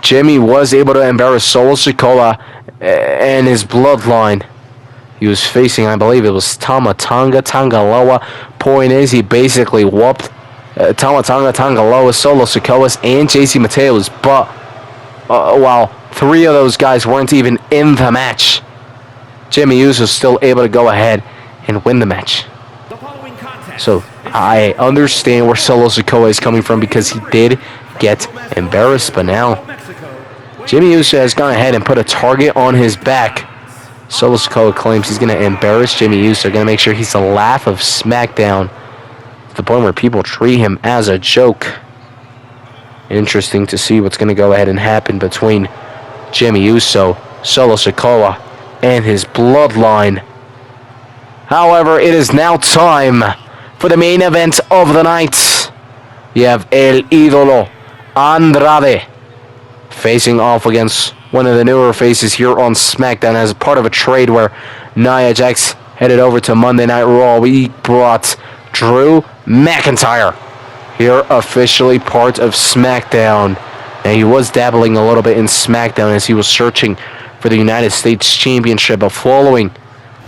Jimmy was able to embarrass Solo Sikoa and his bloodline. He was facing, I believe it was Tama Tonga Tangaloa. Point is, he basically whooped Tama Tonga Tangaloa, Solo Sikoa's, and JC Mateo's. But while 3 of those guys weren't even in the match, Jimmy Uso was still able to go ahead and win the match. So I understand where Solo Sikoa is coming from, because he did get embarrassed. But now Jimmy Uso has gone ahead and put a target on his back. Solo Sikoa claims he's going to embarrass Jimmy Uso, going to make sure he's the laugh of SmackDown, to the point where people treat him as a joke. Interesting to see what's going to go ahead and happen between Jimmy Uso, Solo Sikoa, and his bloodline. However, it is now time for the main event of the night. You have El Ídolo Andrade facing off against one of the newer faces here on SmackDown as part of a trade where Nia Jax headed over to Monday Night Raw. We brought Drew McIntyre here, officially part of SmackDown. And he was dabbling a little bit in SmackDown as he was searching for the United States Championship. But following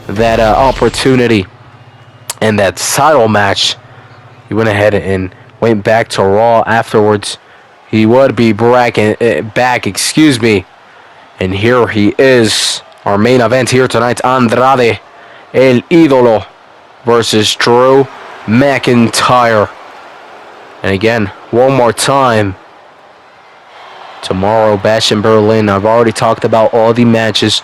that opportunity and that title match, he went ahead and went back to Raw afterwards. He would be back, and here he is, our main event here tonight. Andrade, El Ídolo versus Drew McIntyre. And again, one more time, tomorrow, Bash in Berlin. I've already talked about all the matches.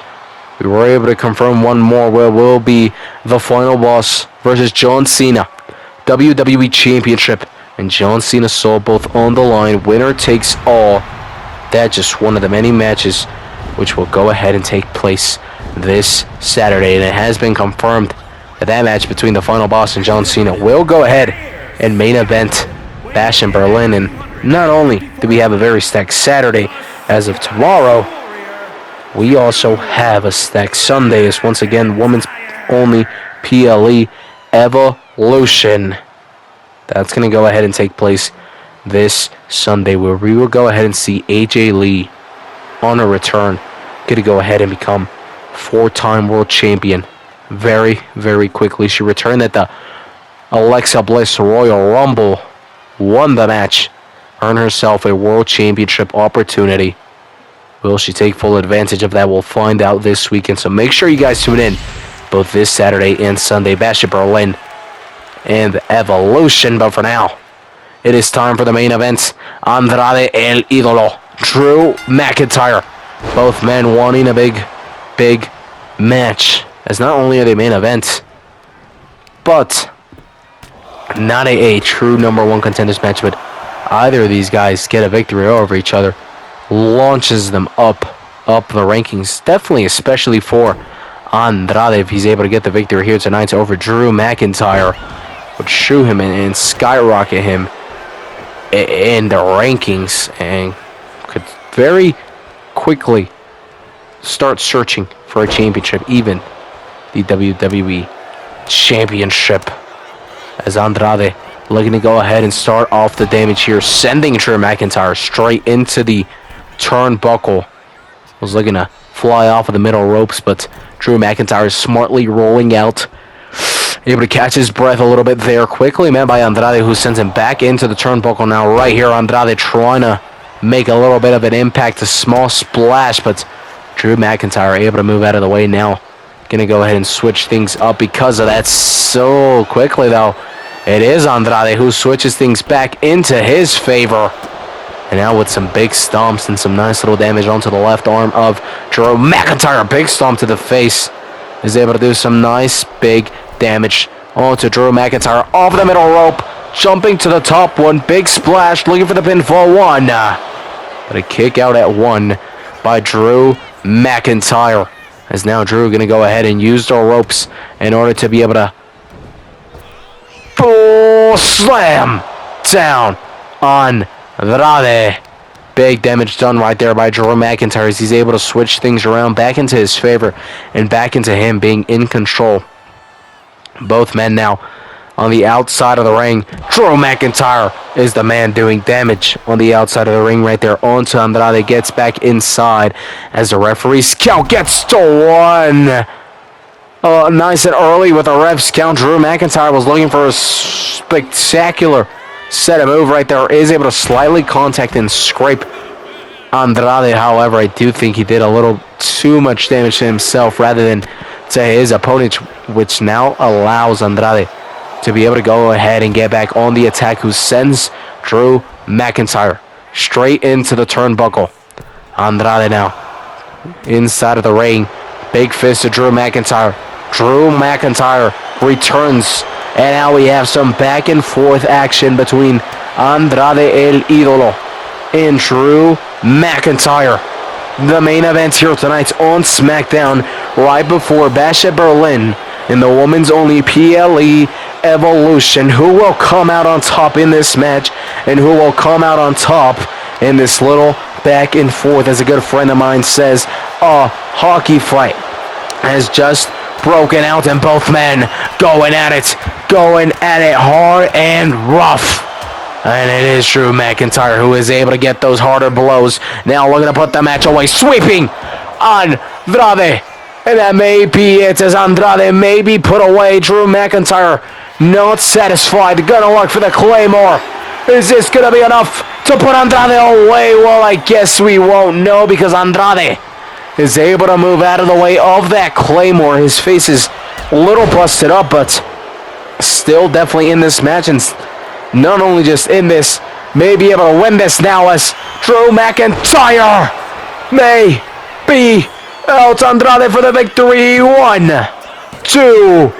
We were able to confirm one more, where will be the final boss versus John Cena, WWE Championship. And John Cena saw both on the line. Winner takes all. That's just one of the many matches which will go ahead and take place this Saturday. And it has been confirmed that that match between the final boss and John Cena will go ahead and main event Bash in Berlin. And not only do we have a very stacked Saturday as of tomorrow, we also have a stacked Sunday, as once again, women's only PLE Evolution. That's going to go ahead and take place this Sunday, where we will go ahead and see AJ Lee on a return. Going to go ahead and become 4-time world champion very, very quickly. She returned at the Alexa Bliss Royal Rumble, won the match, earned herself a world championship opportunity. Will she take full advantage of that? We'll find out this weekend. So make sure you guys tune in both this Saturday and Sunday. Bash in Berlin and Evolution. But for now, it is time for the main events. Andrade, El Ídolo, Drew McIntyre. Both men wanting a big match as not only are they main event, but not a true number one contenders match, but either of these guys get a victory over each other, launches them up the rankings. Definitely, especially for Andrade, if he's able to get the victory here tonight over Drew McIntyre, would shoe him and skyrocket him in the rankings, and could very quickly start searching for a championship, even the WWE Championship, as Andrade looking to go ahead and start off the damage here, sending Drew McIntyre straight into the turnbuckle. Was looking to fly off of the middle ropes, but Drew McIntyre is smartly rolling out, able to catch his breath a little bit there. Quickly met by Andrade, who sends him back into the turnbuckle. Now right here, Andrade trying to make a little bit of an impact, a small splash, but Drew McIntyre able to move out of the way now. Going to go ahead and switch things up because of that so quickly, though. It is Andrade who switches things back into his favor. And now with some big stomps and some nice little damage onto the left arm of Drew McIntyre. Big stomp to the face. Is able to do some nice big damage onto Drew McIntyre. Off the middle rope. Jumping to the top one. Big splash. Looking for the pinfall. One. But a kick out at one by Drew McIntyre. As now Drew going to go ahead and use the ropes in order to be able to full slam down on Andrade. Big damage done right there by Drew McIntyre as he's able to switch things around back into his favor and back into him being in control. Both men now on the outside of the ring. Drew McIntyre is the man doing damage on the outside of the ring right there. Onto Andrade, gets back inside as the referee's count gets to one. Nice and early with a ref's count. Drew McIntyre was looking for a spectacular set of move right there. Is able to slightly contact and scrape Andrade. However, I do think he did a little too much damage to himself rather than to his opponent, which now allows Andrade to be able to go ahead and get back on the attack, who sends Drew McIntyre straight into the turnbuckle. Andrade now inside of the ring. Big fist to Drew McIntyre. Drew McIntyre returns, and now we have some back and forth action between Andrade El Idolo and Drew McIntyre. The main event here tonight on SmackDown, right before Bash at Berlin in the women's only PLE Evolution. Who will come out on top in this match, and who will come out on top in this little back and forth, as a good friend of mine says, a hockey fight has just broken out, and both men going at it hard and rough. And it is Drew McIntyre who is able to get those harder blows. Now looking to put the match away, sweeping Andrade. And that may be it, as Andrade may be put away. Drew McIntyre not satisfied. Gonna look for the Claymore. Is this gonna be enough to put Andrade away? Well, I guess we won't know, because Andrade is able to move out of the way of that Claymore. His face is a little busted up, but still definitely in this match, and not only just in this, may be able to win this now, as Drew McIntyre may be out. Andrade for the victory. 1, 2,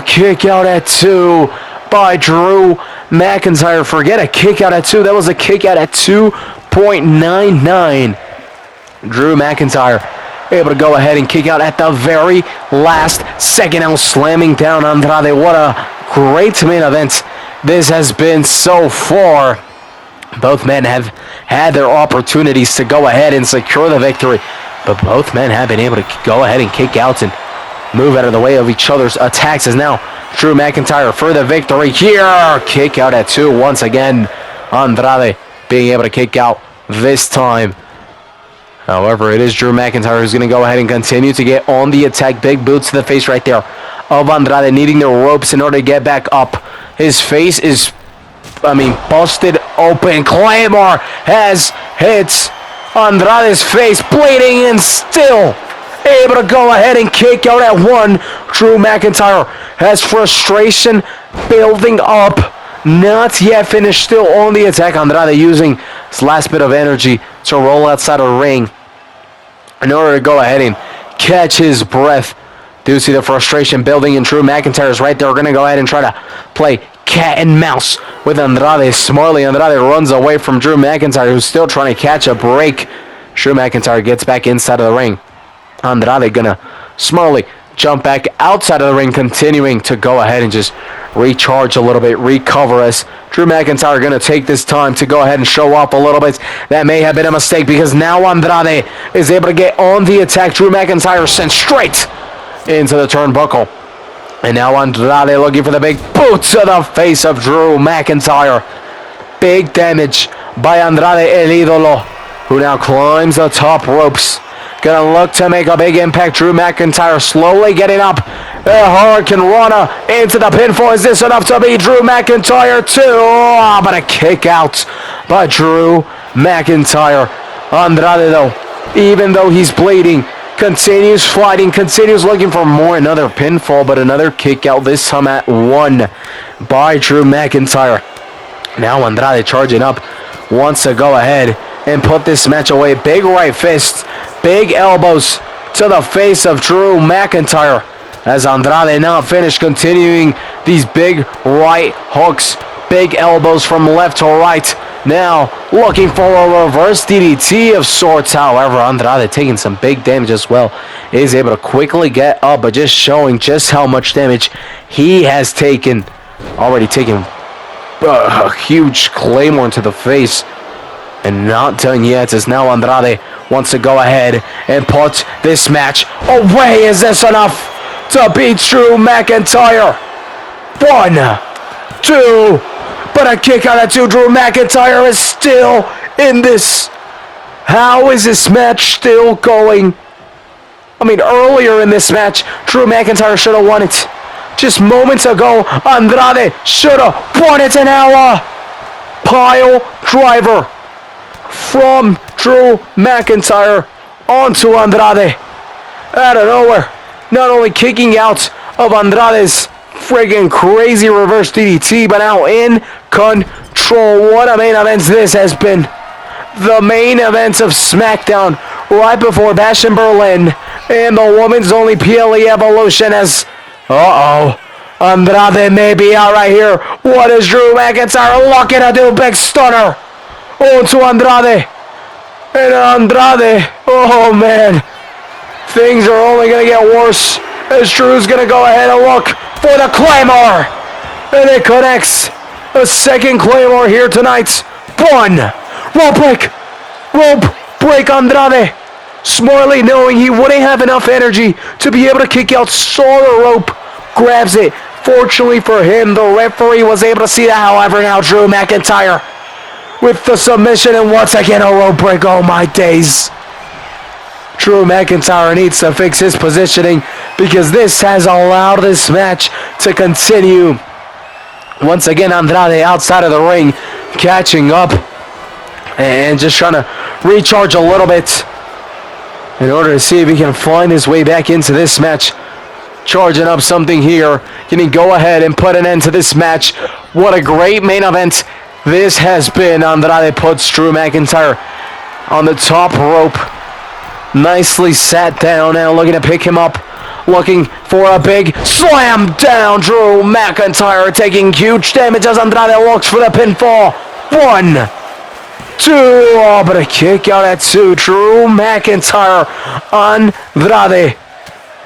kick out at 2 by Drew McIntyre. Forget a kick out at 2. That was a kick out at 2.99. Drew McIntyre able to go ahead and kick out at the very last second, now slamming down Andrade. What a great main event this has been so far. Both men have had their opportunities to go ahead and secure the victory, but both men have been able to go ahead and kick out and move out of the way of each other's attacks, as now Drew McIntyre for the victory here. Kick out at 2 once again. Andrade being able to kick out this time. However, it is Drew McIntyre who's going to go ahead and continue to get on the attack. Big boots to the face right there of Andrade, needing the ropes in order to get back up. His face is, busted open. Claymore has hit Andrade's face, bleeding, and still able to go ahead and kick out at 1. Drew McIntyre has frustration building up. Not yet finished, still on the attack. Andrade using his last bit of energy to roll outside of the ring in order to go ahead and catch his breath. Do see the frustration building, and Drew McIntyre is right there. We're going to go ahead and try to play cat and mouse with Andrade. Smartly, Andrade runs away from Drew McIntyre, who's still trying to catch a break. Drew McIntyre gets back inside of the ring. Andrade going to smartly jump back outside of the ring, continuing to go ahead and just recharge a little bit, recover as Drew McIntyre going to take this time to go ahead and show off a little bit. That may have been a mistake because now Andrade is able to get on the attack. Drew McIntyre sent straight into the turnbuckle. And now Andrade looking for the big boot to the face of Drew McIntyre. Big damage by Andrade El Idolo, who now climbs the top ropes. Gonna look to make a big impact. Drew McIntyre slowly getting up. Hurricane Rana into the pinfall. Is this enough to beat Drew McIntyre too? Oh, but a kick out by Drew McIntyre. Andrade though, even though he's bleeding, continues fighting, continues looking for more. Another pinfall, but another kick out, this time at 1 by Drew McIntyre. Now Andrade charging up, wants to go ahead and put this match away. Big right fist, big elbows to the face of Drew McIntyre. As Andrade not finished, continuing these big right hooks, big elbows from left to right. Now looking for a reverse DDT of sorts. However, Andrade taking some big damage as well. Is able to quickly get up, but just showing just how much damage he has taken. Already taken a huge claymore into the face. And not done yet, as now Andrade wants to go ahead and put this match away. Is this enough to beat Drew McIntyre? 1, 2, but a kick out of 2. Drew McIntyre is still in this. How is this match still going? I mean, earlier in this match, Drew McIntyre should have won it. Just moments ago, Andrade should have won it. And now a pile driver from Drew McIntyre onto Andrade. Out of nowhere, not only kicking out of Andrade's friggin' crazy reverse DDT, but now in control. What a main event this has been. The main event of SmackDown right before Bash in Berlin and the women's only PLE Evolution as Andrade may be out right here. What is Drew McIntyre looking to do? Big stunner onto Andrade. And Andrade, oh man, things are only going to get worse as Drew's going to go ahead and look for the Claymore. And it connects. A second Claymore here tonight. 1. Rope break Andrade. Smartly knowing he wouldn't have enough energy to be able to kick out, saw the rope, grabs it. Fortunately for him, the referee was able to see that. However, now Drew McIntyre with the submission, and once again a rope break. Oh my days. Drew McIntyre needs to fix his positioning because this has allowed this match to continue. Once again, Andrade outside of the ring, catching up and just trying to recharge a little bit in order to see if he can find his way back into this match. Charging up something here. Can he go ahead and put an end to this match? What a great main event this has been. Andrade puts Drew McIntyre on the top rope. Nicely sat down, now looking to pick him up. Looking for a big slam down. Drew McIntyre taking huge damage as Andrade looks for the pinfall. 1, 2, oh, but a kick out at 2. Drew McIntyre, Andrade.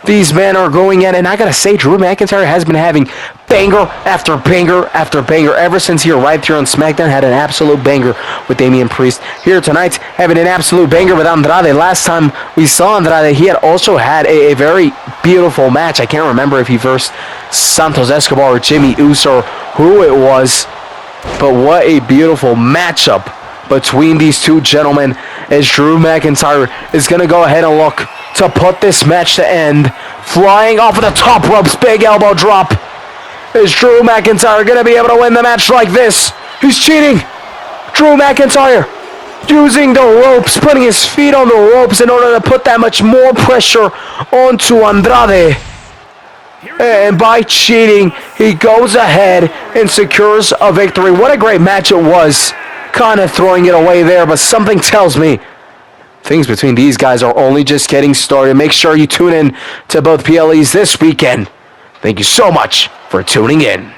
These men are going at it, and I gotta say, Drew McIntyre has been having banger after banger after banger ever since he arrived here on SmackDown. Had an absolute banger with Damian Priest. Here tonight, having an absolute banger with Andrade. Last time we saw Andrade, he had also had a very beautiful match. I can't remember if he versed Santos Escobar or Jimmy Uso or who it was, but what a beautiful matchup between these two gentlemen as Drew McIntyre is going to go ahead and look to put this match to end. Flying off of the top ropes, big elbow drop. Is Drew McIntyre going to be able to win the match like this? He's cheating. Drew McIntyre using the ropes, putting his feet on the ropes in order to put that much more pressure onto Andrade. And by cheating, he goes ahead and secures a victory. What a great match it was. Kind of throwing it away there, but something tells me Things between these guys are only just getting started. Make sure you tune in to both PLEs this weekend. Thank you so much for tuning in.